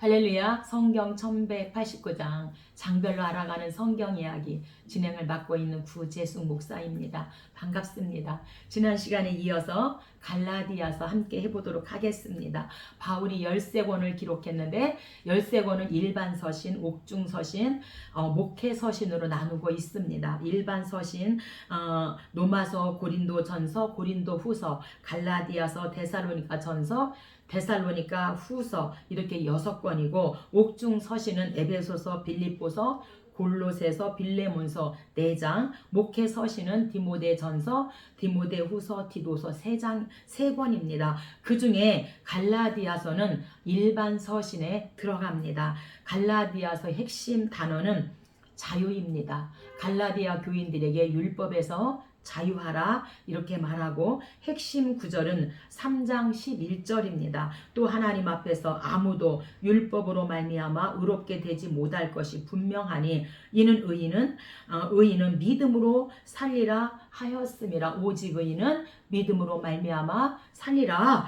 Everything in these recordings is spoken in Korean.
할렐루야. 성경 1189장 장별로 알아가는 성경 이야기 진행을 맡고 있는 구재숙 목사입니다. 반갑습니다. 지난 시간에 이어서 갈라디아서 함께 해보도록 하겠습니다. 바울이 13권을 기록했는데 13권은 일반 서신, 옥중 서신, 목회 서신으로 나누고 있습니다. 일반 서신, 로마서, 고린도 전서, 고린도 후서, 갈라디아서, 데살로니가 전서, 데살로니가 후서 이렇게 6권이고, 옥중 서신은 에베소서, 빌립보서, 골로새서, 빌레몬서 4장, 목회 서신은 디모데 전서, 디모데 후서, 디도서 3권입니다. 그 중에 갈라디아서는 일반 서신에 들어갑니다. 갈라디아서 핵심 단어는 자유입니다. 갈라디아 교인들에게 율법에서 자유하라 이렇게 말하고, 핵심 구절은 3장 11절입니다. 또 하나님 앞에서 아무도 율법으로 말미암아 의롭게 되지 못할 것이 분명하니 이는 의인은 믿음으로 살리라 하였음이라. 오직 의인은 믿음으로 말미암아 살리라.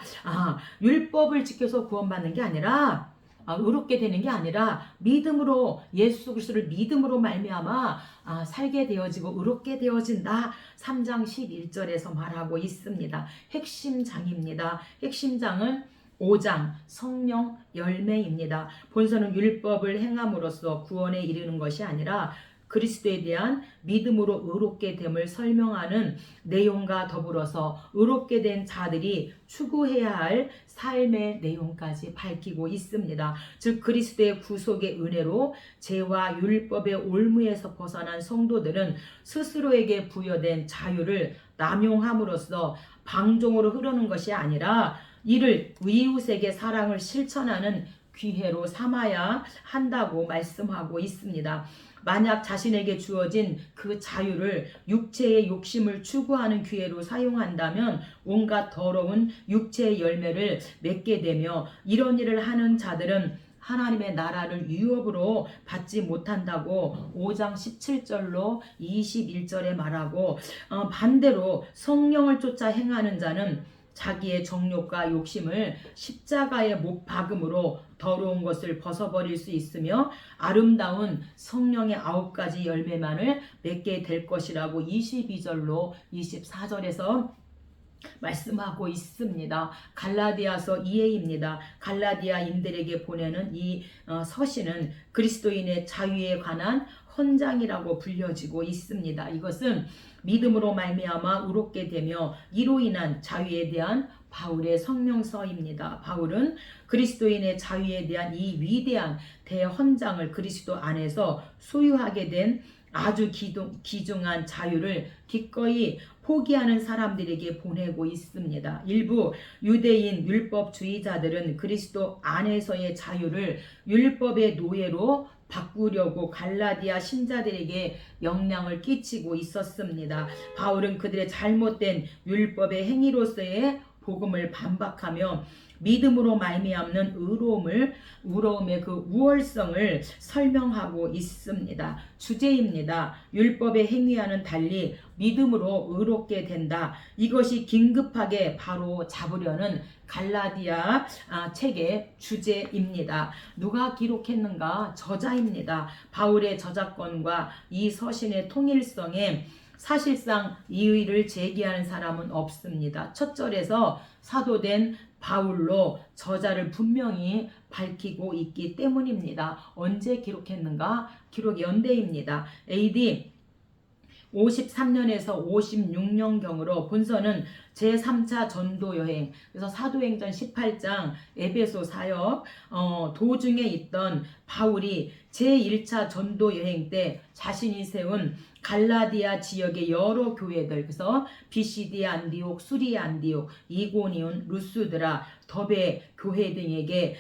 율법을 지켜서 구원받는 게 아니라, 의롭게 되는 게 아니라 믿음으로, 예수 그리스도를 믿음으로 말미암아 살게 되어지고 의롭게 되어진다. 3장 11절에서 말하고 있습니다. 핵심장입니다. 핵심장은 5장 성령 열매입니다. 본서는 율법을 행함으로써 구원에 이르는 것이 아니라 그리스도에 대한 믿음으로 의롭게 됨을 설명하는 내용과 더불어서 의롭게 된 자들이 추구해야 할 삶의 내용까지 밝히고 있습니다. 즉 그리스도의 구속의 은혜로 죄와 율법의 올무에서 벗어난 성도들은 스스로에게 부여된 자유를 남용함으로써 방종으로 흐르는 것이 아니라 이를 이웃에게 사랑을 실천하는 기회로 삼아야 한다고 말씀하고 있습니다. 만약 자신에게 주어진 그 자유를 육체의 욕심을 추구하는 기회로 사용한다면 온갖 더러운 육체의 열매를 맺게 되며, 이런 일을 하는 자들은 하나님의 나라를 유업으로 받지 못한다고 5장 17절로 21절에 말하고, 반대로 성령을 쫓아 행하는 자는 자기의 정욕과 욕심을 십자가에 못 박음으로 더러운 것을 벗어버릴 수 있으며 아름다운 성령의 9가지 열매만을 맺게 될 것이라고 22절로 24절에서 말씀하고 있습니다. 갈라디아서 2회입니다. 갈라디아인들에게 보내는 이 서신은 그리스도인의 자유에 관한 헌장이라고 불려지고 있습니다. 이것은 믿음으로 말미암아 의롭게 되며 이로 인한 자유에 대한 바울의 성명서입니다. 바울은 그리스도인의 자유에 대한 이 위대한 대헌장을 그리스도 안에서 소유하게 된 아주 귀중한 자유를 기꺼이 포기하는 사람들에게 보내고 있습니다. 일부 유대인 율법주의자들은 그리스도 안에서의 자유를 율법의 노예로 바꾸려고 갈라디아 신자들에게 영향을 끼치고 있었습니다. 바울은 그들의 잘못된 율법의 행위로서의 복음을 반박하며 믿음으로 말미암는 의로움의 그 우월성을 설명하고 있습니다. 주제입니다. 율법의 행위와는 달리 믿음으로 의롭게 된다. 이것이 긴급하게 바로 잡으려는 갈라디아 책의 주제입니다. 누가 기록했는가? 저자입니다. 바울의 저작권과 이 서신의 통일성에 사실상 이의를 제기하는 사람은 없습니다. 첫 절에서 사도된 바울로 저자를 분명히 밝히고 있기 때문입니다. 언제 기록했는가? 기록 연대입니다. AD 53년에서 56년경으로 본서는 제3차 전도 여행, 그래서 사도행전 18장 에베소 사역 도중에 있던 바울이 제1차 전도 여행 때 자신이 세운 갈라디아 지역의 여러 교회들, 그래서 비시디 안디옥, 수리 안디옥, 이고니온, 루스드라, 더베 교회 등에게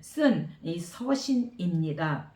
쓴 이 서신입니다.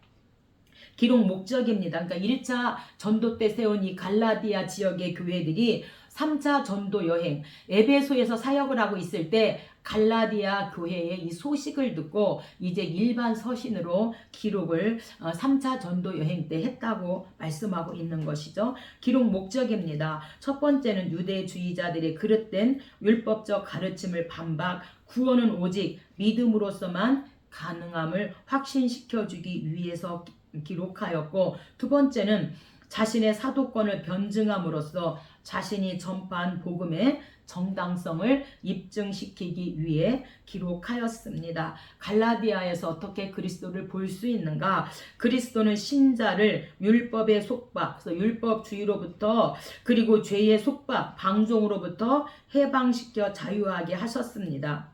기록 목적입니다. 그러니까 1차 전도 때 세운 이 갈라디아 지역의 교회들이 3차 전도 여행, 에베소에서 사역을 하고 있을 때 갈라디아 교회의 이 소식을 듣고 이제 일반 서신으로 기록을 3차 전도 여행 때 했다고 말씀하고 있는 것이죠. 기록 목적입니다. 첫 번째는 유대주의자들의 그릇된 율법적 가르침을 반박, 구원은 오직 믿음으로서만 가능함을 확신시켜주기 위해서 기록하였고, 두 번째는 자신의 사도권을 변증함으로써 자신이 전파한 복음의 정당성을 입증시키기 위해 기록하였습니다. 갈라디아에서 어떻게 그리스도를 볼 수 있는가? 그리스도는 신자를 율법의 속박, 그래서 율법주의로부터 그리고 죄의 속박, 방종으로부터 해방시켜 자유하게 하셨습니다.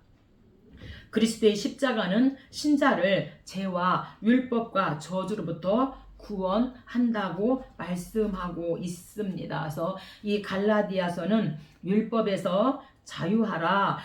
그리스도의 십자가는 신자를 죄와 율법과 저주로부터 구원한다고 말씀하고 있습니다. 그래서 이 갈라디아서는 율법에서 자유하라.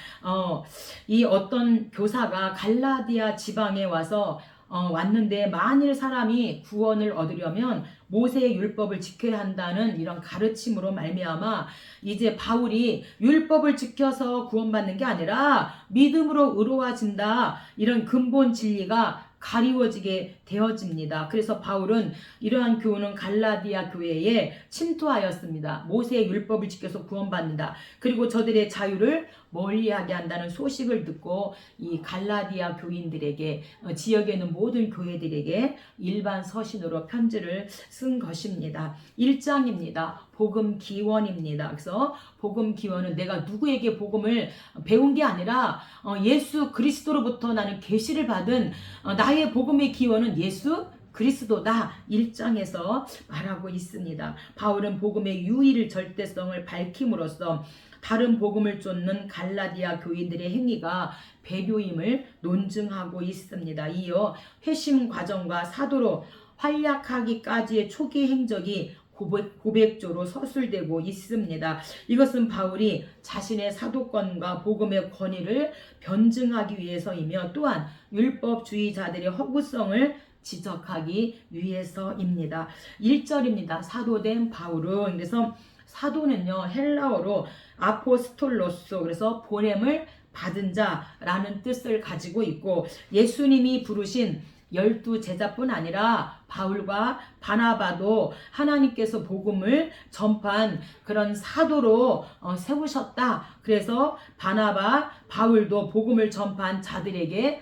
이 어떤 교사가 갈라디아 지방에 와서 왔는데, 만일 사람이 구원을 얻으려면 모세의 율법을 지켜야 한다는 이런 가르침으로 말미암아 이제 바울이 율법을 지켜서 구원받는 게 아니라 믿음으로 의로워진다, 이런 근본 진리가 가리워지게 되어집니다. 그래서 바울은 이러한 교훈은 갈라디아 교회에 침투하였습니다. 모세의 율법을 지켜서 구원받는다, 그리고 저들의 자유를 멀리하게 한다는 소식을 듣고 이 갈라디아 교인들에게, 지역에 있는 모든 교회들에게 일반 서신으로 편지를 쓴 것입니다. 1장입니다. 복음 기원입니다. 그래서 복음 기원은 내가 누구에게 복음을 배운 게 아니라 예수 그리스도로부터 나는 계시를 받은 나의 복음의 기원은 예수 그리스도다, 1장에서 말하고 있습니다. 바울은 복음의 유일 절대성을 밝힘으로써 다른 복음을 쫓는 갈라디아 교인들의 행위가 배교임을 논증하고 있습니다. 이어 회심 과정과 사도로 활약하기까지의 초기 행적이 고백조로 서술되고 있습니다. 이것은 바울이 자신의 사도권과 복음의 권위를 변증하기 위해서이며, 또한 율법주의자들의 허구성을 지적하기 위해서입니다. 1절입니다. 사도된 바울은, 그래서 사도는요, 헬라어로 아포스톨로스, 그래서 보냄을 받은 자라는 뜻을 가지고 있고, 예수님이 부르신 12제자뿐 아니라 바울과 바나바도 하나님께서 복음을 전파한 그런 사도로 세우셨다. 그래서 바나바, 바울도 복음을 전파한 자들에게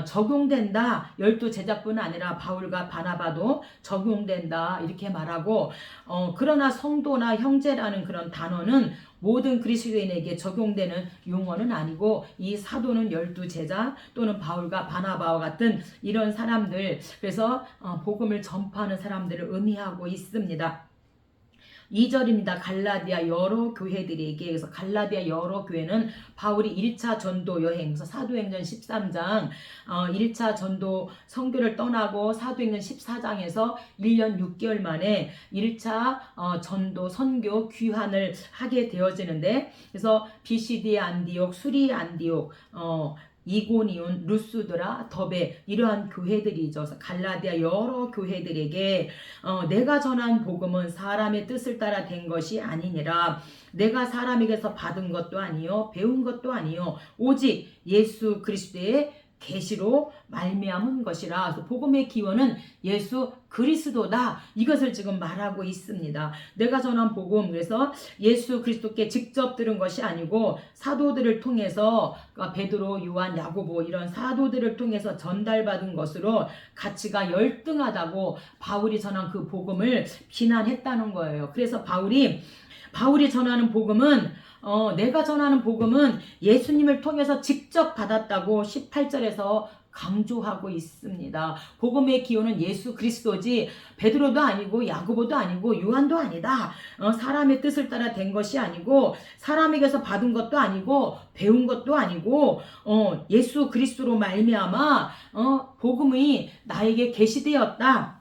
적용된다. 12제자뿐 아니라 바울과 바나바도 적용된다, 이렇게 말하고, 그러나 성도나 형제라는 그런 단어는 모든 그리스도인에게 적용되는 용어는 아니고, 이 사도는 12제자 또는 바울과 바나바와 같은 이런 사람들, 그래서 복음을 전파하는 사람들을 의미하고 있습니다. 2절입니다. 갈라디아 여러 교회들에게, 그래서 갈라디아 여러 교회는 바울이 1차 전도 여행, 그래서 사도행전 13장 1차 전도 선교를 떠나고 사도행전 14장에서 1년 6개월 만에 1차 전도 선교 귀환을 하게 되어지는데, 그래서 비시디 안디옥, 수리 안디옥, 이고니온, 루스드라, 더베, 이러한 교회들이죠. 갈라디아 여러 교회들에게 내가 전한 복음은 사람의 뜻을 따라 된 것이 아니니라. 내가 사람에게서 받은 것도 아니요 배운 것도 아니요 오직 예수 그리스도의 계시로 말미암은 것이라. 그래서 복음의 기원은 예수 그리스도다, 이것을 지금 말하고 있습니다. 내가 전한 복음, 그래서 예수 그리스도께 직접 들은 것이 아니고 사도들을 통해서, 베드로, 요한, 야고보 이런 사도들을 통해서 전달받은 것으로 가치가 열등하다고 바울이 전한 그 복음을 비난했다는 거예요. 그래서 바울이 전하는 복음은 내가 전하는 복음은 예수님을 통해서 직접 받았다고 18절에서 강조하고 있습니다. 복음의 기원은 예수 그리스도지 베드로도 아니고 야고보도 아니고 요한도 아니다. 사람의 뜻을 따라 된 것이 아니고 사람에게서 받은 것도 아니고 배운 것도 아니고 예수 그리스도로 말미암아 복음이 나에게 계시되었다.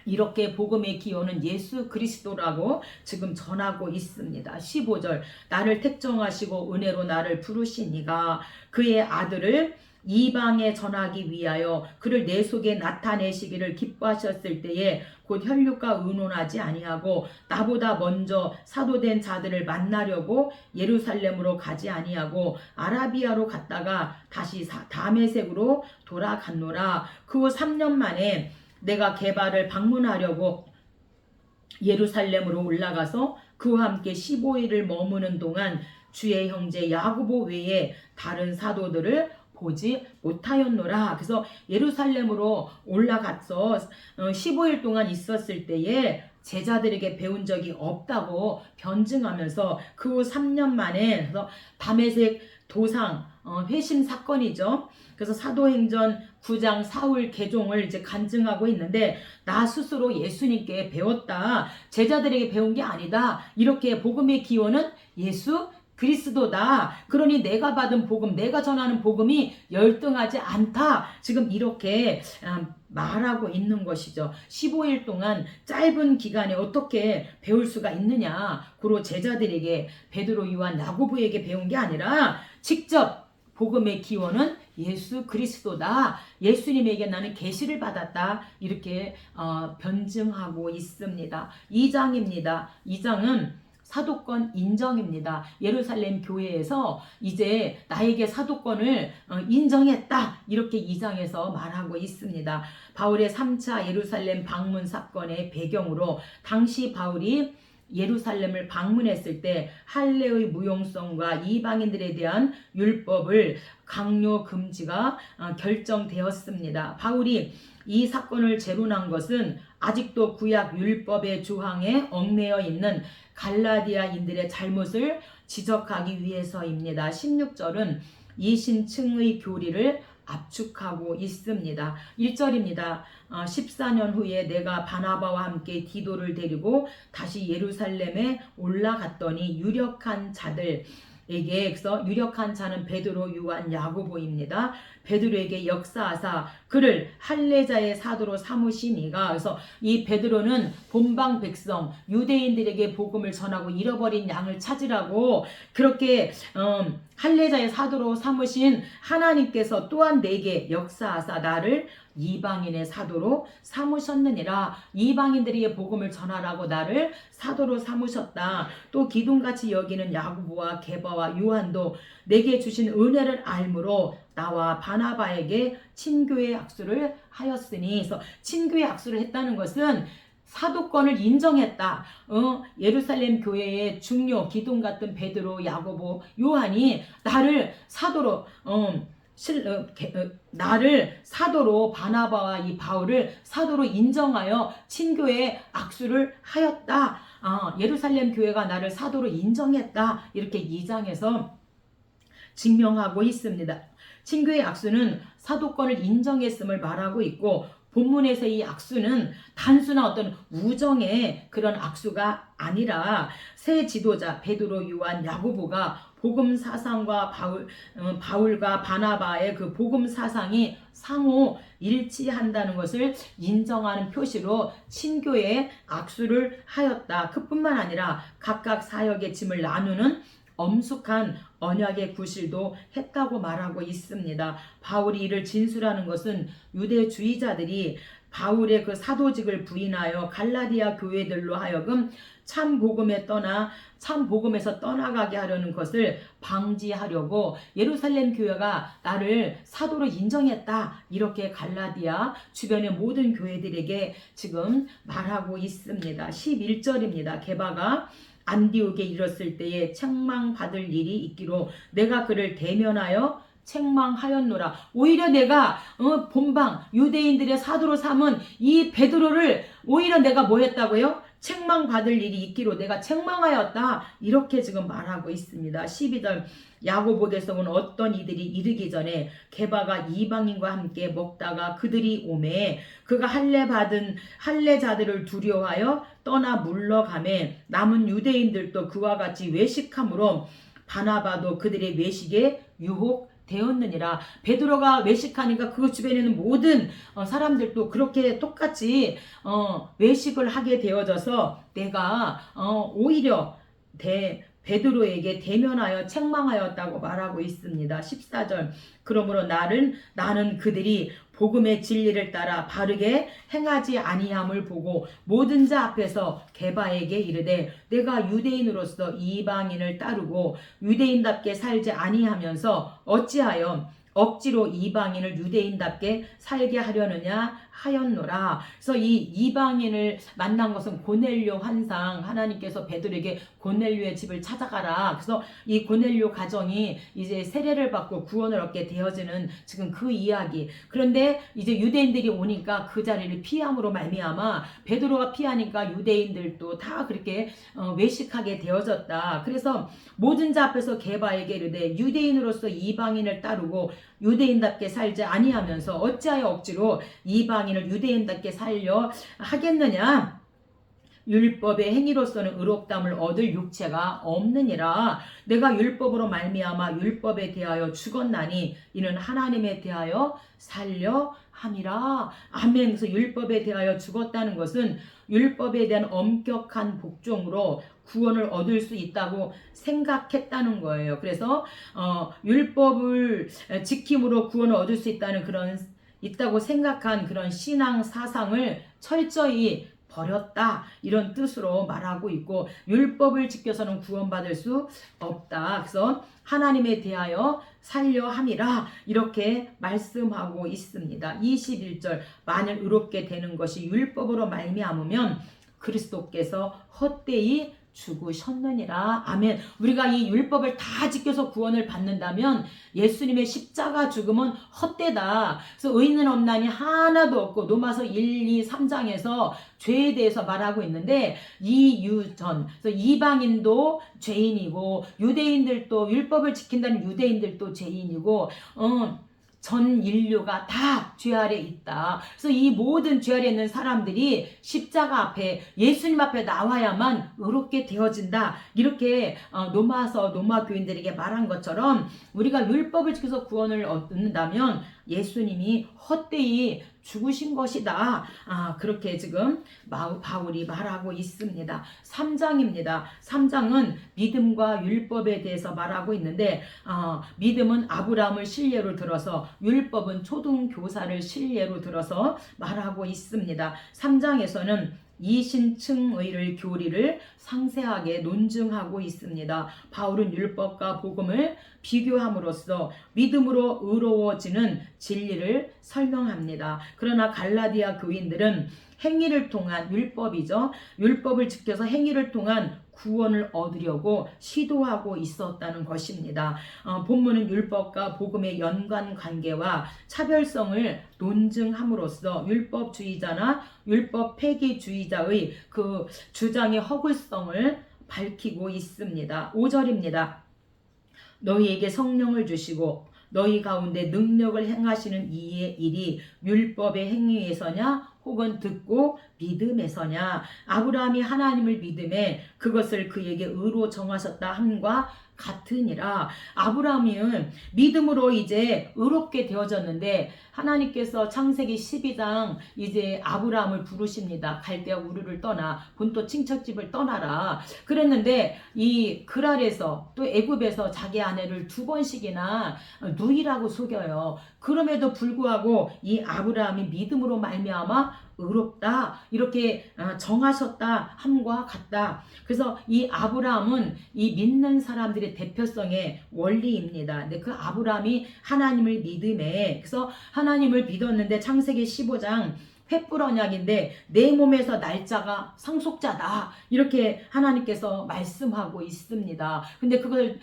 이렇게 복음의 기원은 예수 그리스도라고 지금 전하고 있습니다. 15절, 나를 택정하시고 은혜로 나를 부르시니가 그의 아들을 이방에 전하기 위하여 그를 내 속에 나타내시기를 기뻐하셨을 때에 곧 혈육과 의논하지 아니하고 나보다 먼저 사도된 자들을 만나려고 예루살렘으로 가지 아니하고 아라비아로 갔다가 다시 다메섹으로 돌아갔노라. 그 후 3년 만에 내가 게바를 방문하려고 예루살렘으로 올라가서 그와 함께 15일을 머무는 동안 주의 형제 야고보 외에 다른 사도들을 보지 못하였노라. 그래서 예루살렘으로 올라가서 15일 동안 있었을 때에 제자들에게 배운 적이 없다고 변증하면서 그 후 3년 만에 다메섹 도상 회심 사건이죠. 그래서 사도행전 9장 사울 개종을 이제 간증하고 있는데, 나 스스로 예수님께 배웠다, 제자들에게 배운 게 아니다, 이렇게 복음의 기원은 예수 그리스도다. 그러니 내가 받은 복음, 내가 전하는 복음이 열등하지 않다. 지금 이렇게 말하고 있는 것이죠. 15일 동안 짧은 기간에 어떻게 배울 수가 있느냐. 고로 제자들에게, 베드로, 요한, 야고보에게 배운 게 아니라 직접 복음의 기원은 예수 그리스도다. 예수님에게 나는 계시를 받았다. 이렇게 변증하고 있습니다. 2장입니다. 2장은 사도권 인정입니다. 예루살렘 교회에서 이제 나에게 사도권을 인정했다. 이렇게 2장에서 말하고 있습니다. 바울의 3차 예루살렘 방문 사건의 배경으로, 당시 바울이 예루살렘을 방문했을 때 할례의 무용성과 이방인들에 대한 율법을 강요 금지가 결정되었습니다. 바울이 이 사건을 재론한 것은 아직도 구약 율법의 조항에 얽매여 있는 갈라디아인들의 잘못을 지적하기 위해서입니다. 16절은 이신층의 교리를 압축하고 있습니다. 1절입니다. 14년 후에 내가 바나바와 함께 디도를 데리고 다시 예루살렘에 올라갔더니 유력한 자들, 그래서 유력한 자는 베드로, 요한, 야고보입니다. 베드로에게 역사하사 그를 할례자의 사도로 삼으시니가. 그래서 이 베드로는 본방 백성 유대인들에게 복음을 전하고 잃어버린 양을 찾으라고 그렇게 할례자의 사도로 삼으신 하나님께서 또한 내게 역사하사 나를 이방인의 사도로 삼으셨느니라. 이방인들에게 복음을 전하라고 나를 사도로 삼으셨다. 또 기둥같이 여기는 야고보와 게바와 요한도 내게 주신 은혜를 알므로 나와 바나바에게 친교의 악수를 하였으니. 그래서 친교의 악수를 했다는 것은 사도권을 인정했다. 예루살렘 교회의 중요 기둥 같은 베드로, 야고보, 요한이 나를 사도로 나를 사도로, 바나바와 이 바울을 사도로 인정하여 친교의 악수를 하였다. 예루살렘 교회가 나를 사도로 인정했다. 이렇게 2장에서 증명하고 있습니다. 친교의 악수는 사도권을 인정했음을 말하고 있고, 본문에서 이 악수는 단순한 어떤 우정의 그런 악수가 아니라 새 지도자 베드로, 요한, 야고보가 복음 사상과 바울과 바나바의 그 복음 사상이 상호 일치한다는 것을 인정하는 표시로 친교의 악수를 하였다. 그뿐만 아니라 각각 사역의 짐을 나누는 엄숙한 언약의 구실도 했다고 말하고 있습니다. 바울이 이를 진술하는 것은 유대주의자들이 바울의 그 사도직을 부인하여 갈라디아 교회들로 하여금 참 복음에서 떠나가게 하려는 것을 방지하려고 예루살렘 교회가 나를 사도로 인정했다. 이렇게 갈라디아 주변의 모든 교회들에게 지금 말하고 있습니다. 11절입니다. 게바가 안디옥에 이르렀을 때에 책망받을 일이 있기로 내가 그를 대면하여 책망하였노라. 오히려 내가 본방 유대인들의 사도로 삼은 이 베드로를 오히려 내가 뭐 했다고요? 책망받을 일이 있기로 내가 책망하였다. 이렇게 지금 말하고 있습니다. 12절 야고보에서 온 어떤 이들이 이르기 전에 게바가 이방인과 함께 먹다가 그들이 오매 그가 할례자들을 두려워하여 떠나 물러가매 남은 유대인들도 그와 같이 외식함으로 바나바도 그들의 외식에 유혹되었느니라. 베드로가 외식하니까 그 주변에 있는 모든 사람들도 그렇게 똑같이 외식을 하게 되어져서 내가 오히려 베드로에게 대면하여 책망하였다고 말하고 있습니다. 14절 그러므로 나는 그들이 복음의 진리를 따라 바르게 행하지 아니함을 보고 모든 자 앞에서 게바에게 이르되 내가 유대인으로서 이방인을 따르고 유대인답게 살지 아니하면서 어찌하여 억지로 이방인을 유대인답게 살게 하려느냐 하였노라. 그래서 이 이방인을 만난 것은 고넬료 환상, 하나님께서 베드로에게 고넬료의 집을 찾아가라. 그래서 이 고넬료 가정이 이제 세례를 받고 구원을 얻게 되어지는 지금 그 이야기. 그런데 이제 유대인들이 오니까 그 자리를 피함으로 말미암아 베드로가 피하니까 유대인들도 다 그렇게 외식하게 되어졌다. 그래서 모든 자 앞에서 게바에게 이르되 유대인으로서 이방인을 따르고 유대인답게 살지 아니하면서 어찌하여 억지로 이방인을 유대인답게 살려 하겠느냐. 율법의 행위로서는 의롭다함을 얻을 육체가 없느니라. 내가 율법으로 말미암아 율법에 대하여 죽었나니 이는 하나님에 대하여 살려 함이라. 아멘. 그래서 율법에 대하여 죽었다는 것은 율법에 대한 엄격한 복종으로 구원을 얻을 수 있다고 생각했다는 거예요. 그래서 율법을 지킴으로 구원을 얻을 수 있다고 생각한 그런 신앙 사상을 철저히 버렸다, 이런 뜻으로 말하고 있고, 율법을 지켜서는 구원받을 수 없다. 그래서 하나님에 대하여 살려 함이라 이렇게 말씀하고 있습니다. 21절 만일 의롭게 되는 것이 율법으로 말미암으면 그리스도께서 헛되이 죽으셨느니라. 아멘. 우리가 이 율법을 다 지켜서 구원을 받는다면 예수님의 십자가 죽음은 헛되다. 그래서 의인은 없나니 하나도 없고 로마서 1, 2, 3장에서 죄에 대해서 말하고 있는데 이유전, 그래서 이방인도 죄인이고 유대인들도 율법을 지킨다는 유대인들도 죄인이고 전 인류가 다 죄 아래 있다. 그래서 이 모든 죄 아래 있는 사람들이 십자가 앞에 예수님 앞에 나와야만 의롭게 되어진다. 이렇게 로마 교인들에게 말한 것처럼 우리가 율법을 지켜서 구원을 얻는다면 예수님이 헛되이 죽으신 것이다. 그렇게 지금 바울이 말하고 있습니다. 3장입니다. 3장은 믿음과 율법에 대해서 말하고 있는데 믿음은 아브라함을 실례로 들어서 율법은 초등교사를 실례로 들어서 말하고 있습니다. 3장에서는 이신층의를 교리를 상세하게 논증하고 있습니다. 바울은 율법과 복음을 비교함으로써 믿음으로 의로워지는 진리를 설명합니다. 그러나 갈라디아 교인들은 행위를 통한 율법이죠. 율법을 지켜서 행위를 통한 구원을 얻으려고 시도하고 있었다는 것입니다. 본문은 율법과 복음의 연관관계와 차별성을 논증함으로써 율법주의자나 율법 폐기주의자의 그 주장의 허구성을 밝히고 있습니다. 5절입니다. 너희에게 성령을 주시고 너희 가운데 능력을 행하시는 이의 일이 율법의 행위에서냐 혹은 듣고 믿음에서냐. 아브라함이 하나님을 믿음에 그것을 그에게 의로 정하셨다 함과 같으니라. 아브라함은 믿음으로 이제 의롭게 되어졌는데 하나님께서 창세기 12장 이제 아브라함을 부르십니다. 갈대아 우르를 떠나 본토 친척집을 떠나라. 그랬는데 이 그랄에서 또 애굽에서 자기 아내를 2번씩이나 누이라고 속여요. 그럼에도 불구하고 이 아브라함이 믿음으로 말미암아 의롭다 이렇게 정하셨다 함과 같다. 그래서 이 아브라함은 이 믿는 사람들의 대표성의 원리입니다. 근데 그 아브라함이 하나님을 믿음에, 그래서 하나님을 믿었는데 창세기 15장 횃불 언약인데 내 몸에서 날짜가 상속자다 이렇게 하나님께서 말씀하고 있습니다. 근데 그걸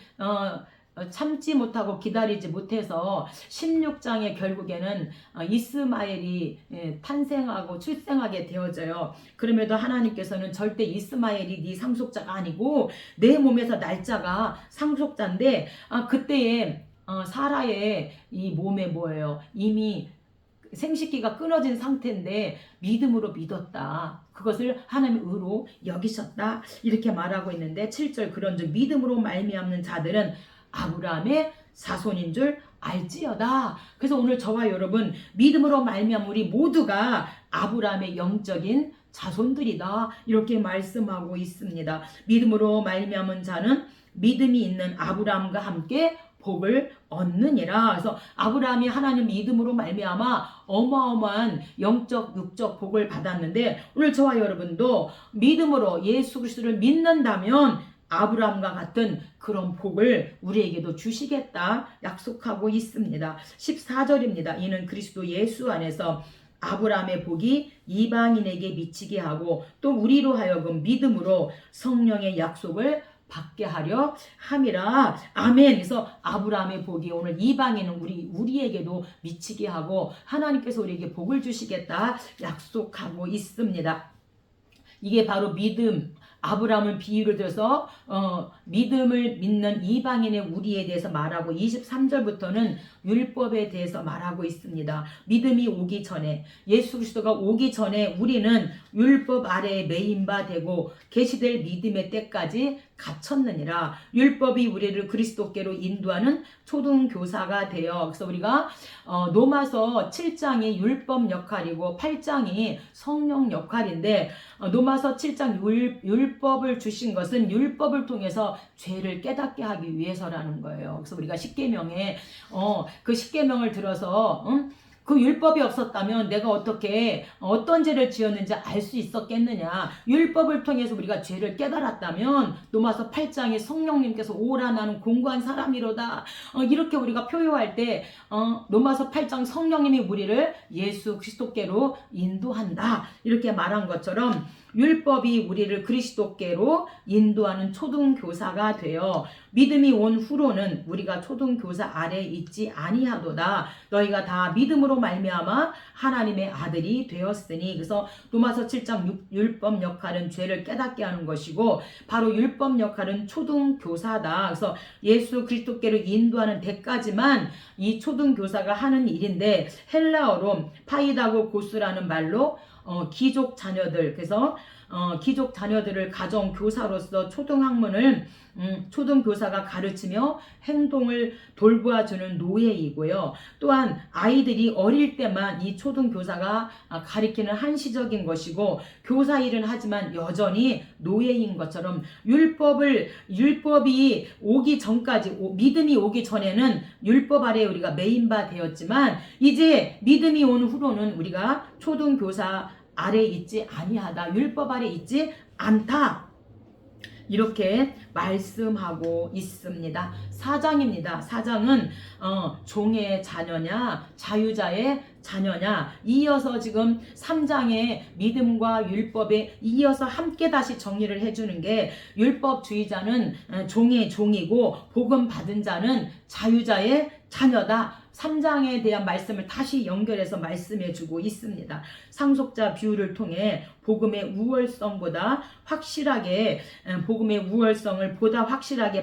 참지 못하고 기다리지 못해서 16장에 결국에는 이스마엘이 탄생하고 출생하게 되어져요. 그럼에도 하나님께서는 절대 이스마엘이 네 상속자가 아니고 내 몸에서 날짜가 상속자인데 그때에 사라의 이 몸에 뭐예요? 이미 생식기가 끊어진 상태인데 믿음으로 믿었다. 그것을 하나님의 의로 여기셨다. 이렇게 말하고 있는데 7절 그런즉 믿음으로 말미암는 자들은 아브라함의 자손인 줄 알지어다. 그래서 오늘 저와 여러분 믿음으로 말미암아 우리 모두가 아브라함의 영적인 자손들이다. 이렇게 말씀하고 있습니다. 믿음으로 말미암은 자는 믿음이 있는 아브라함과 함께 복을 얻느니라. 그래서 아브라함이 하나님 믿음으로 말미암아 어마어마한 영적 육적 복을 받았는데 오늘 저와 여러분도 믿음으로 예수 그리스도를 믿는다면 아브라함과 같은 그런 복을 우리에게도 주시겠다 약속하고 있습니다. 14절입니다. 이는 그리스도 예수 안에서 아브라함의 복이 이방인에게 미치게 하고 또 우리로 하여금 믿음으로 성령의 약속을 받게 하려 함이라. 아멘. 그래서 아브라함의 복이 오늘 이방인은 우리에게도 미치게 하고 하나님께서 우리에게 복을 주시겠다 약속하고 있습니다. 이게 바로 믿음. 아브라함은 비유를 들어서 믿음을 믿는 이방인의 우리에 대해서 말하고 23절부터는 율법에 대해서 말하고 있습니다. 믿음이 오기 전에, 예수 그리스도가 오기 전에 우리는 율법 아래에 매인바 되고 계시될 믿음의 때까지 갇혔느니라. 율법이 우리를 그리스도께로 인도하는 초등교사가 되어, 그래서 우리가 로마서 7장이 율법 역할이고 8장이 성령 역할인데, 로마서 7장 율법을 주신 것은 율법을 통해서 죄를 깨닫게 하기 위해서라는 거예요. 그래서 우리가 십계명에 그 십계명을 들어서 그 율법이 없었다면 내가 어떻게 어떤 죄를 지었는지 알 수 있었겠느냐. 율법을 통해서 우리가 죄를 깨달았다면 로마서 8장에 성령님께서 오라 나는 공고한 사람이로다 이렇게 우리가 표효할 때 로마서 8장 성령님이 우리를 예수 그리스도께로 인도한다 이렇게 말한 것처럼 율법이 우리를 그리스도께로 인도하는 초등교사가 되어 믿음이 온 후로는 우리가 초등교사 아래에 있지 아니하도다. 너희가 다 믿음으로 말미암아 하나님의 아들이 되었으니. 그래서 로마서 7장 율법 역할은 죄를 깨닫게 하는 것이고 바로 율법 역할은 초등교사다. 그래서 예수 그리스도께로 인도하는 데까지만 이 초등교사가 하는 일인데 헬라어로 파이다고 고스라는 말로 귀족 자녀들, 그래서 귀족 자녀들을 가정 교사로서 초등학문을 초등교사가 가르치며 행동을 돌보아주는 노예이고요. 또한 아이들이 어릴 때만 이 초등교사가 가리키는 한시적인 것이고 교사 일은 하지만 여전히 노예인 것처럼 율법이 오기 전까지 믿음이 오기 전에는 율법 아래 우리가 매인바 되었지만 이제 믿음이 온 후로는 우리가 초등교사 아래 있지 아니하다. 율법 아래 있지 않다. 이렇게 말씀하고 있습니다. 4장입니다. 4장은 종의 자녀냐 자유자의 자녀냐 이어서 지금 3장의 믿음과 율법에 이어서 함께 다시 정리를 해주는 게 율법주의자는 종의 종이고 복음 받은 자는 자유자의 자녀다. 3장에 대한 말씀을 다시 연결해서 말씀해 주고 있습니다. 상속자 비유를 통해 복음의 우월성을 보다 확실하게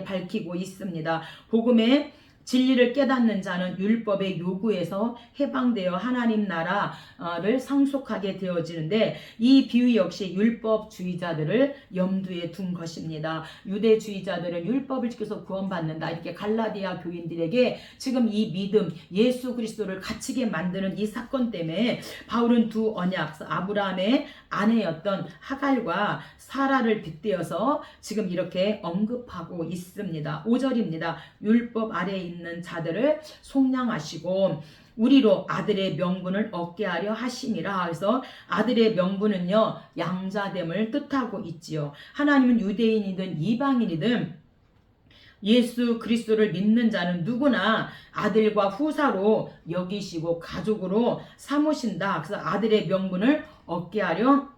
밝히고 있습니다. 복음의 진리를 깨닫는 자는 율법의 요구에서 해방되어 하나님 나라를 상속하게 되어지는데 이 비유 역시 율법주의자들을 염두에 둔 것입니다. 유대주의자들은 율법을 지켜서 구원받는다. 이렇게 갈라디아 교인들에게 지금 이 믿음, 예수 그리스도를 갇히게 만드는 이 사건 때문에 바울은 두 언약, 아브라함의 아내였던 하갈과 사라를 빗대어서 지금 이렇게 언급하고 있습니다. 5절입니다. 율법 아래에 있는 자들을 속량하시고 우리로 아들의 명분을 얻게 하려 하심이라. 그래서 아들의 명분은요 양자됨을 뜻하고 있지요. 하나님은 유대인이든 이방인이든 예수 그리스도를 믿는 자는 누구나 아들과 후사로 여기시고 가족으로 삼으신다. 그래서 아들의 명분을 얻게 하려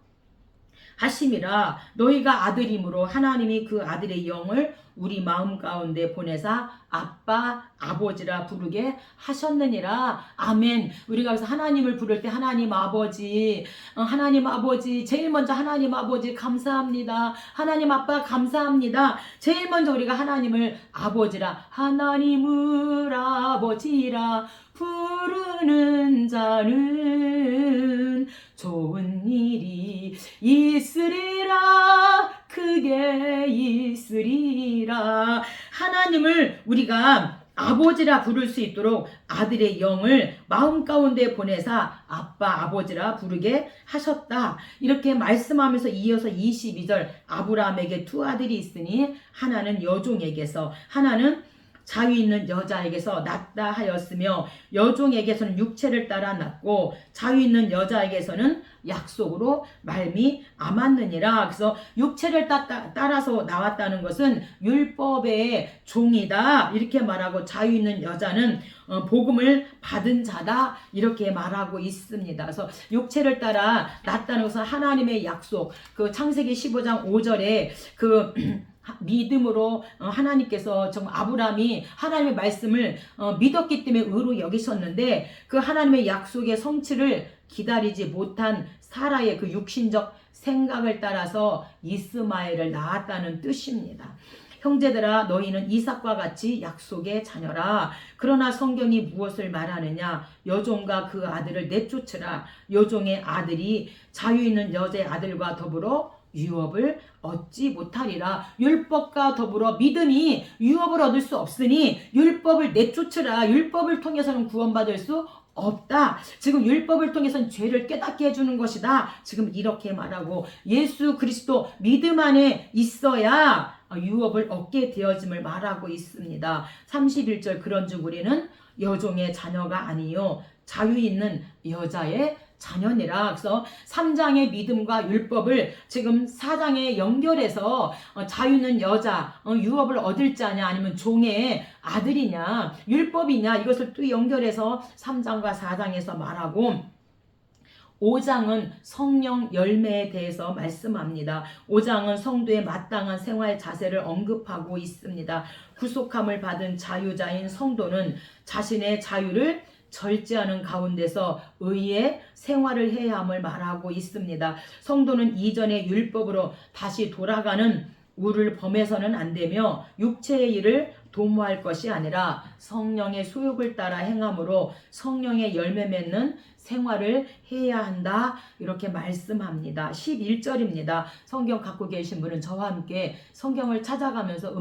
하심이라. 너희가 아들이므로 하나님이 그 아들의 영을 우리 마음 가운데 보내사 아빠 아버지라 부르게 하셨느니라. 아멘. 우리가 그래서 하나님을 부를 때 하나님 아버지 제일 먼저 하나님 아버지 감사합니다. 하나님 아빠 감사합니다. 제일 먼저 우리가 하나님을 아버지라 하나님을 아버지라 부르는 자는 좋은 일이 있으리라. 크게 있으리라. 하나님을 우리가 아버지라 부를 수 있도록 아들의 영을 마음 가운데 보내사 아빠 아버지라 부르게 하셨다. 이렇게 말씀하면서 이어서 22절 아브라함에게 두 아들이 있으니 하나는 여종에게서 하나는 자유 있는 여자에게서 낳다 하였으며 여종에게서는 육체를 따라 낳고 자유 있는 여자에게서는 약속으로 말미암았느니라. 그래서 육체를 따라서 나왔다는 것은 율법의 종이다 이렇게 말하고, 자유 있는 여자는 복음을 받은 자다 이렇게 말하고 있습니다. 그래서 육체를 따라 낳았다는 것은 하나님의 약속, 그 창세기 15장 5절에 그 믿음으로 하나님께서 정말 아브라함이 하나님의 말씀을 믿었기 때문에 의로 여기셨는데, 그 하나님의 약속의 성취를 기다리지 못한 사라의 그 육신적 생각을 따라서 이스마엘을 낳았다는 뜻입니다. 형제들아, 너희는 이삭과 같이 약속의 자녀라. 그러나 성경이 무엇을 말하느냐? 여종과 그 아들을 내쫓으라. 여종의 아들이 자유 있는 여자의 아들과 더불어 유업을 얻지 못하리라. 율법과 더불어 믿음이 유업을 얻을 수 없으니 율법을 내쫓으라. 율법을 통해서는 구원받을 수 없다. 지금 율법을 통해서는 죄를 깨닫게 해주는 것이다. 지금 이렇게 말하고, 예수 그리스도 믿음 안에 있어야 유업을 얻게 되어짐을 말하고 있습니다. 31절, 그런즉 우리는 여종의 자녀가 아니요 자유 있는 여자의 자녀니라. 그래서 3장의 믿음과 율법을 지금 4장에 연결해서 자유는 여자, 유업을 얻을 자냐 아니면 종의 아들이냐 율법이냐 이것을 또 연결해서 3장과 4장에서 말하고, 5장은 성령 열매에 대해서 말씀합니다. 5장은 성도의 마땅한 생활 자세를 언급하고 있습니다. 구속함을 받은 자유자인 성도는 자신의 자유를 절제하는 가운데서 의의 생활을 해야 함을 말하고 있습니다. 성도는 이전의 율법으로 다시 돌아가는 우를 범해서는 안 되며 육체의 일을 도모할 것이 아니라 성령의 소욕을 따라 행함으로 성령의 열매 맺는 생활을 해야 한다 이렇게 말씀합니다. 11절입니다. 성경 갖고 계신 분은 저와 함께 성경을 찾아가면서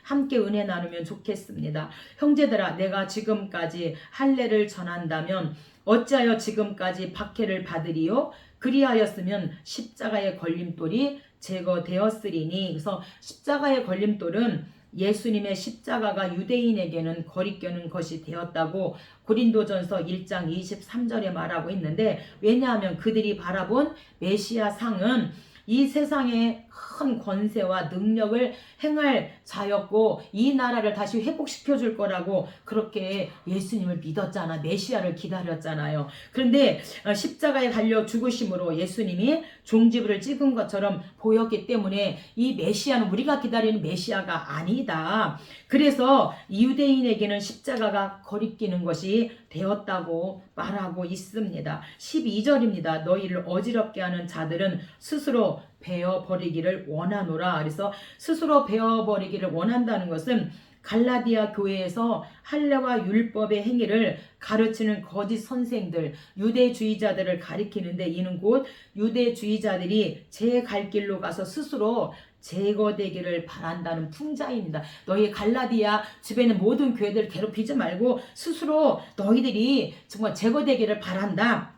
함께 은혜 나누면 좋겠습니다. 형제들아, 내가 지금까지 할례를 전한다면 어찌하여 지금까지 박해를 받으리요? 그리하였으면 십자가의 걸림돌이 제거되었으리니. 그래서 십자가의 걸림돌은 예수님의 십자가가 유대인에게는 거리끼는 것이 되었다고 고린도전서 1장 23절에 말하고 있는데, 왜냐하면 그들이 바라본 메시아 상은 이 세상의 큰 권세와 능력을 행할 자였고 이 나라를 다시 회복시켜 줄 거라고 그렇게 예수님을 믿었잖아. 메시아를 기다렸잖아요. 그런데 십자가에 달려 죽으심으로 예수님이 종지부를 찍은 것처럼 보였기 때문에 이 메시아는 우리가 기다리는 메시아가 아니다. 그래서 유대인에게는 십자가가 거리끼는 것이 되었다고 말하고 있습니다. 12절입니다. 너희를 어지럽게 하는 자들은 스스로 베어버리기를 원하노라. 그래서 스스로 베어버리기를 원한다는 것은 갈라디아 교회에서 할례와 율법의 행위를 가르치는 거짓 선생들, 유대주의자들을 가리키는데, 이는 곧 유대주의자들이 제 갈 길로 가서 스스로 제거되기를 바란다는 풍자입니다. 너희 갈라디아 주변의 모든 교회들을 괴롭히지 말고 스스로 너희들이 정말 제거되기를 바란다.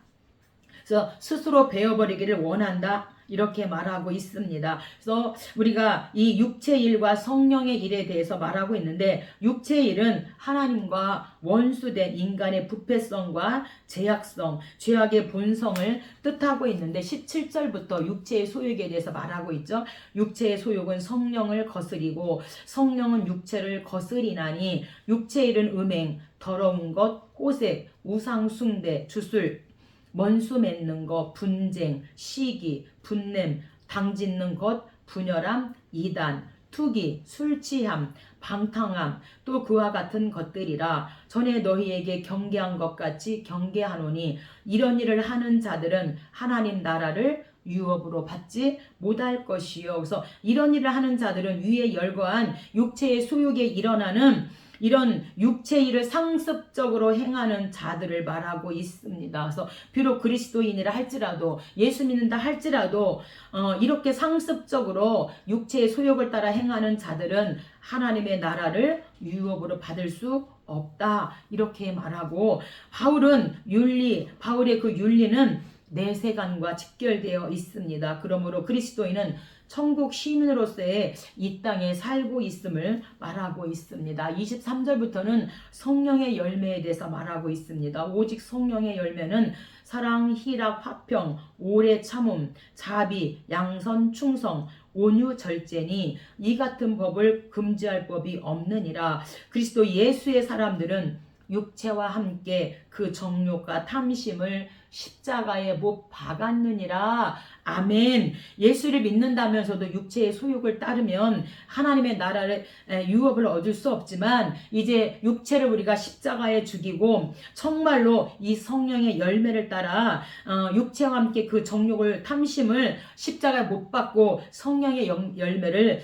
그래서 스스로 베어버리기를 원한다. 이렇게 말하고 있습니다. 그래서 우리가 이 육체의 일과 성령의 일에 대해서 말하고 있는데, 육체의 일은 하나님과 원수된 인간의 부패성과 제약성, 죄악의 본성을 뜻하고 있는데 17절부터 육체의 소욕에 대해서 말하고 있죠. 육체의 소욕은 성령을 거스리고 성령은 육체를 거스리나니, 육체의 일은 음행, 더러운 것, 호색, 우상 숭배, 주술, 먼수 맺는 것, 분쟁, 시기, 분냄, 당짓는 것, 분열함, 이단, 투기, 술취함, 방탕함, 또 그와 같은 것들이라. 전에 너희에게 경계한 것 같이 경계하노니, 이런 일을 하는 자들은 하나님 나라를 유업으로 받지 못할 것이요. 그래서 이런 일을 하는 자들은 위에 열거한 육체의 소욕에 일어나는 이런 육체 일을 상습적으로 행하는 자들을 말하고 있습니다. 그래서 비록 그리스도인이라 할지라도, 예수 믿는다 할지라도 이렇게 상습적으로 육체의 소욕을 따라 행하는 자들은 하나님의 나라를 유업으로 받을 수 없다 이렇게 말하고, 바울의 그 윤리는 내세관과 직결되어 있습니다. 그러므로 그리스도인은 천국 시민으로서의 이 땅에 살고 있음을 말하고 있습니다. 23절부터는 성령의 열매에 대해서 말하고 있습니다. 오직 성령의 열매는 사랑, 희락, 화평, 오래 참음, 자비, 양선, 충성, 온유, 절제니 이 같은 법을 금지할 법이 없느니라. 그리스도 예수의 사람들은 육체와 함께 그 정욕과 탐심을 십자가에 못 박았느니라. 아멘. 예수를 믿는다면서도 육체의 소욕을 따르면 하나님의 나라의 유업을 얻을 수 없지만 이제 육체를 우리가 십자가에 죽이고 정말로 이 성령의 열매를 따라 육체와 함께 그 정욕을 탐심을 십자가에 못 박고 성령의 열매를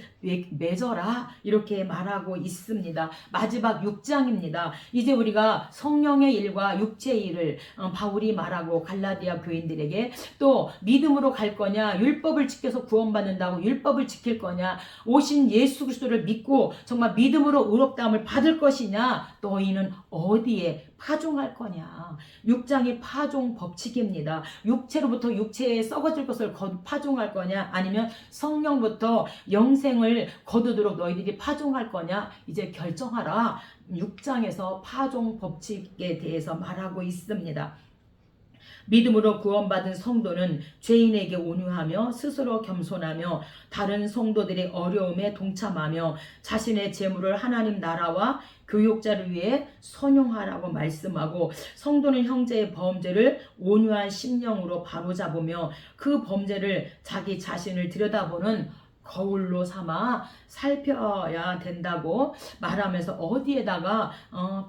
맺어라 이렇게 말하고 있습니다. 마지막 6장입니다. 이제 우리가 성령의 일과 육체의 일을 바울이 말하고 갈라디아 교인들에게 또 믿음으로 갈 거냐, 율법을 지켜서 구원받는다고 율법을 지킬 거냐, 오신 예수 그리스도를 믿고 정말 믿음으로 의롭다함을 받을 것이냐, 너희는 어디에 파종할 거냐. 6장이 파종 법칙입니다. 육체로부터 육체에 썩어질 것을 파종할 거냐, 아니면 성령부터 영생을 거두도록 너희들이 파종할 거냐, 이제 결정하라. 6장에서 파종 법칙에 대해서 말하고 있습니다. 믿음으로 구원받은 성도는 죄인에게 온유하며 스스로 겸손하며 다른 성도들의 어려움에 동참하며 자신의 재물을 하나님 나라와 교육자를 위해 선용하라고 말씀하고, 성도는 형제의 범죄를 온유한 심령으로 바로잡으며 그 범죄를 자기 자신을 들여다보는 거울로 삼아 살펴야 된다고 말하면서 어디에다가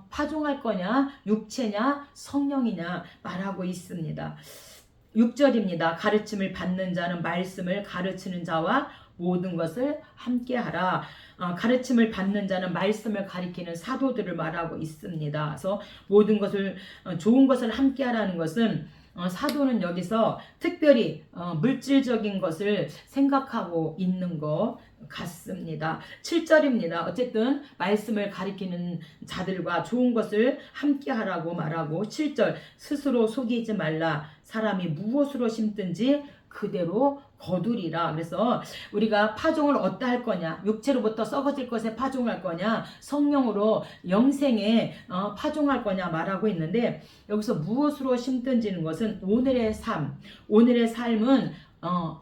파종할 거냐, 육체냐 성령이냐 말하고 있습니다. 6절입니다. 가르침을 받는 자는 말씀을 가르치는 자와 모든 것을 함께하라. 가르침을 받는 자는 말씀을 가리키는 사도들을 말하고 있습니다. 그래서 모든 것을 좋은 것을 함께하라는 것은 사도는 여기서 특별히 물질적인 것을 생각하고 있는 것 같습니다. 7절입니다. 어쨌든 말씀을 가리키는 자들과 좋은 것을 함께 하라고 말하고, 7절 스스로 속이지 말라. 사람이 무엇으로 심든지 그대로 거두리라. 그래서 우리가 파종을 어디다 할 거냐, 육체로부터 썩어질 것에 파종할 거냐, 성령으로 영생에 파종할 거냐 말하고 있는데, 여기서 무엇으로 심든지는 것은 오늘의 삶, 오늘의 삶은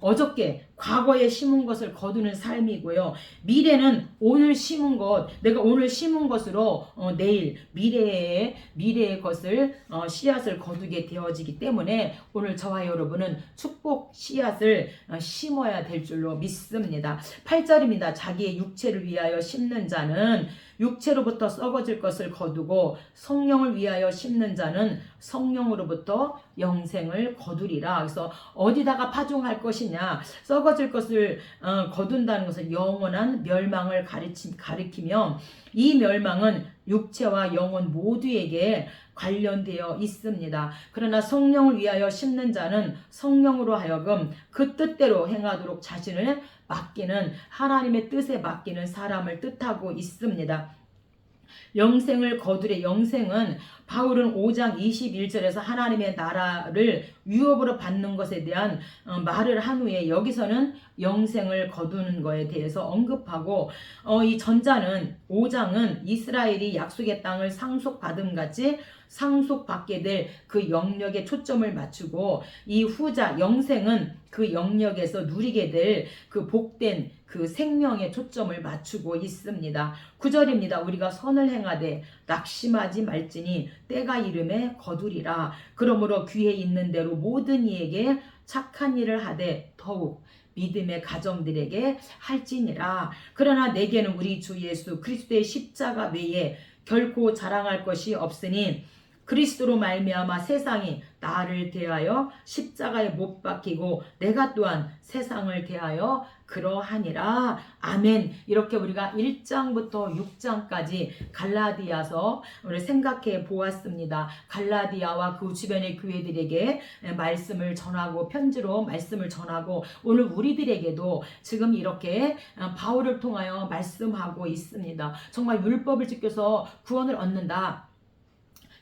어저께 과거에 심은 것을 거두는 삶이고요. 미래는 오늘 심은 것, 내가 오늘 심은 것으로 내일 미래의 것을 씨앗을 거두게 되어지기 때문에 오늘 저와 여러분은 축복 씨앗을 심어야 될 줄로 믿습니다. 8절입니다. 자기의 육체를 위하여 심는 자는 육체로부터 썩어질 것을 거두고 성령을 위하여 심는 자는 성령으로부터 영생을 거두리라. 그래서 어디다가 파종할 것이냐, 썩어질 것을 거둔다는 것은 영원한 멸망을 가리키며, 이 멸망은 육체와 영혼 모두에게 관련되어 있습니다. 그러나 성령을 위하여 심는 자는 성령으로 하여금 그 뜻대로 행하도록 자신을 맡기는, 하나님의 뜻에 맡기는 사람을 뜻하고 있습니다. 영생을 거두래. 영생은 바울은 5장 21절에서 하나님의 나라를 유업으로 받는 것에 대한 말을 한 후에 여기서는 영생을 거두는 것에 대해서 언급하고, 이 전자는 5장은 이스라엘이 약속의 땅을 상속받음 같이 상속받게 될 그 영역에 초점을 맞추고, 이 후자 영생은 그 영역에서 누리게 될 그 복된 그 생명에 초점을 맞추고 있습니다. 9절입니다. 우리가 선을 행하되 낙심하지 말지니 때가 이름에 거두리라. 그러므로 귀에 있는 대로 모든 이에게 착한 일을 하되 더욱 믿음의 가정들에게 할지니라. 그러나 내게는 우리 주 예수 그리스도의 십자가 외에 결코 자랑할 것이 없으니 그리스도로 말미암아 세상이 나를 대하여 십자가에 못 박히고 내가 또한 세상을 대하여 그러하니라. 아멘. 이렇게 우리가 1장부터 6장까지 갈라디아서를 생각해 보았습니다. 갈라디아와 그 주변의 교회들에게 말씀을 전하고, 편지로 말씀을 전하고, 오늘 우리들에게도 지금 이렇게 바울을 통하여 말씀하고 있습니다. 정말 율법을 지켜서 구원을 얻는다,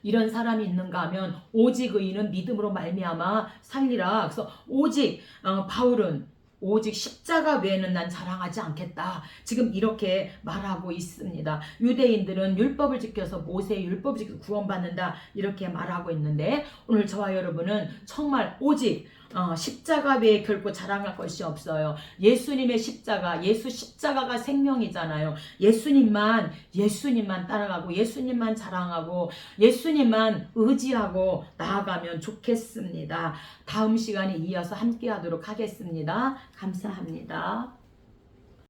이런 사람이 있는가 하면 오직 의인은 믿음으로 말미암아 살리라. 그래서 오직 바울은 오직 십자가 외에는 난 자랑하지 않겠다. 지금 이렇게 말하고 있습니다. 유대인들은 율법을 지켜서 모세의 율법을 지켜서 구원받는다 이렇게 말하고 있는데 오늘 저와 여러분은 정말 오직 십자가 외에 결코 자랑할 것이 없어요. 예수님의 십자가, 예수 십자가가 생명이잖아요. 예수님만 따라가고 예수님만 자랑하고 예수님만 의지하고 나아가면 좋겠습니다. 다음 시간에 이어서 함께 하도록 하겠습니다. 감사합니다.